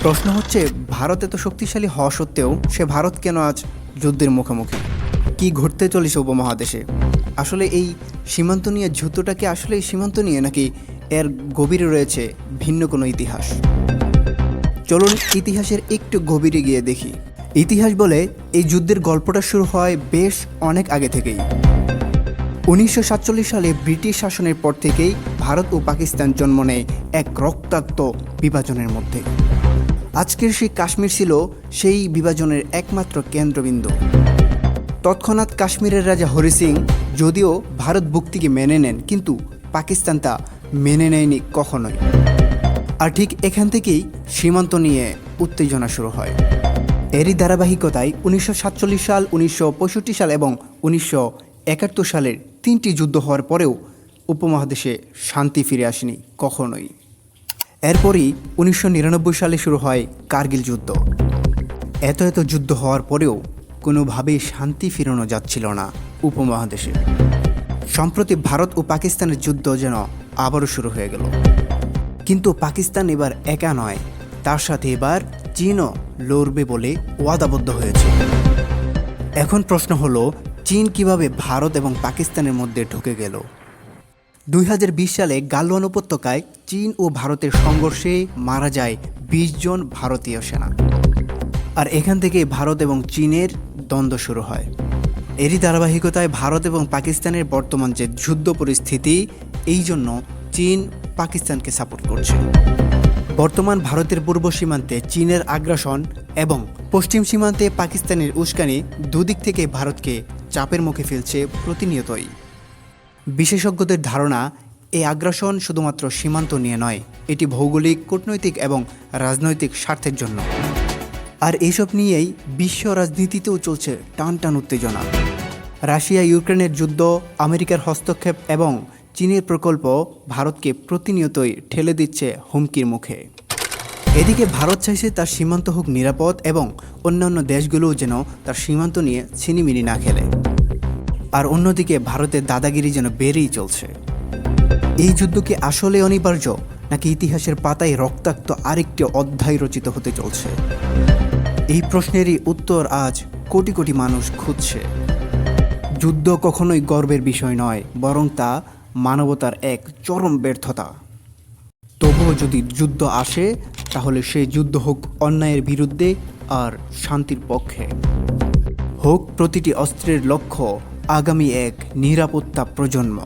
প্রশ্ন হচ্ছে, ভারত এত শক্তিশালী হওয়া সত্ত্বেও সে ভারত কেন আজ যুদ্ধের মুখোমুখি? কি ঘটতে চলেছে উপমহাদেশে? আসলে এই সীমান্ত নিয়ে যুদ্ধটা কি আসলে এই সীমান্ত নিয়ে, নাকি এর গভীরে রয়েছে ভিন্ন কোনো ইতিহাস? চলুন ইতিহাসের একটু গভীরে গিয়ে দেখি। ইতিহাস বলে এই যুদ্ধের গল্পটা শুরু হয় বেশ অনেক আগে থেকেই। 1947 সালে ব্রিটিশ শাসনের পর থেকেই ভারত ও পাকিস্তান জন্ম নেয় এক রক্তাক্ত বিভাজনের মধ্যে। আজকের সেই কাশ্মীর ছিল সেই বিভাজনের একমাত্র কেন্দ্রবিন্দু। তৎক্ষণাৎ কাশ্মীরের রাজা হরি সিং যদিও ভারত ভুক্তিকে মেনে নেন, কিন্তু পাকিস্তান তা মেনে নেয়নি কখনোই। আর ঠিক এখান থেকেই সীমান্ত নিয়ে উত্তেজনা শুরু হয়। এরই ধারাবাহিকতায় 1947 সাল, 1965 সাল এবং 1971 সালের 3টি যুদ্ধ হওয়ার পরেও উপমহাদেশে শান্তি ফিরে আসেনি কখনোই। এরপরই 1999 সালে শুরু হয় কার্গিল যুদ্ধ। এত যুদ্ধ হওয়ার পরেও কোনোভাবেই শান্তি ফিরানো যাচ্ছিল না উপমহাদেশে। সম্প্রতি ভারত ও পাকিস্তানের যুদ্ধ যেন আবারও শুরু হয়ে গেল। কিন্তু পাকিস্তান এবার একা নয়, তার সাথে এবার চীনও লড়বে বলে ওয়াদাবদ্ধ হয়েছে। এখন প্রশ্ন হলো, চীন কিভাবে ভারত এবং পাকিস্তানের মধ্যে ঢুকে গেল? 2020 সালে গালওয়ান উপত্যকায় চীন ও ভারতের সংঘর্ষে মারা যায় 20 জন ভারতীয় সেনা। আর এখান থেকে ভারত এবং চীনের দ্বন্দ্ব শুরু হয়। এরই ধারাবাহিকতায় ভারত এবং পাকিস্তানের বর্তমান যে যুদ্ধ পরিস্থিতি, এই জন্য চীন পাকিস্তানকে সাপোর্ট করছে। বর্তমান ভারতের পূর্ব সীমান্তে চীনের আগ্রাসন এবং পশ্চিম সীমান্তে পাকিস্তানের উস্কানি দুদিক থেকে ভারতকে চাপের মুখে ফেলছে প্রতিনিয়তই। বিশেষজ্ঞদের ধারণা, এই আগ্রাসন শুধুমাত্র সীমান্ত নিয়ে নয়, এটি ভৌগোলিক, কূটনৈতিক এবং রাজনৈতিক স্বার্থের জন্য। আর এইসব নিয়েই বিশ্ব রাজনীতিতেও চলছে টানটান উত্তেজনা। রাশিয়া ইউক্রেনের যুদ্ধ, আমেরিকার হস্তক্ষেপ এবং চীনের প্রকল্প ভারতকে প্রতিনিয়তই ঠেলে দিচ্ছে হুমকির মুখে। এদিকে ভারত চাইছে তার সীমান্ত হোক নিরাপদ এবং অন্যান্য দেশগুলোও যেন তার সীমান্ত নিয়ে ছিনিমিনি না খেলে। আর অন্যদিকে ভারতের দাদাগিরি যেন বেড়েই চলছে। এই যুদ্ধ কি আসলে অনিবার্য, নাকি ইতিহাসের পাতায় রক্তাক্ত আরেকটি অধ্যায় রচিত হতে চলছে? এই প্রশ্নেরই উত্তর আজ কোটি কোটি মানুষ খুঁজছে। যুদ্ধ কখনোই গর্বের বিষয় নয়, বরং তা মানবতার এক চরম ব্যর্থতা। তবুও যদি যুদ্ধ আসে, তাহলে সেই যুদ্ধ হোক অন্যায়ের বিরুদ্ধে আর শান্তির পক্ষে। হোক প্রতিটি অস্ত্রের লক্ষ্য আগামী এক নিরাপত্তা প্রজন্ম।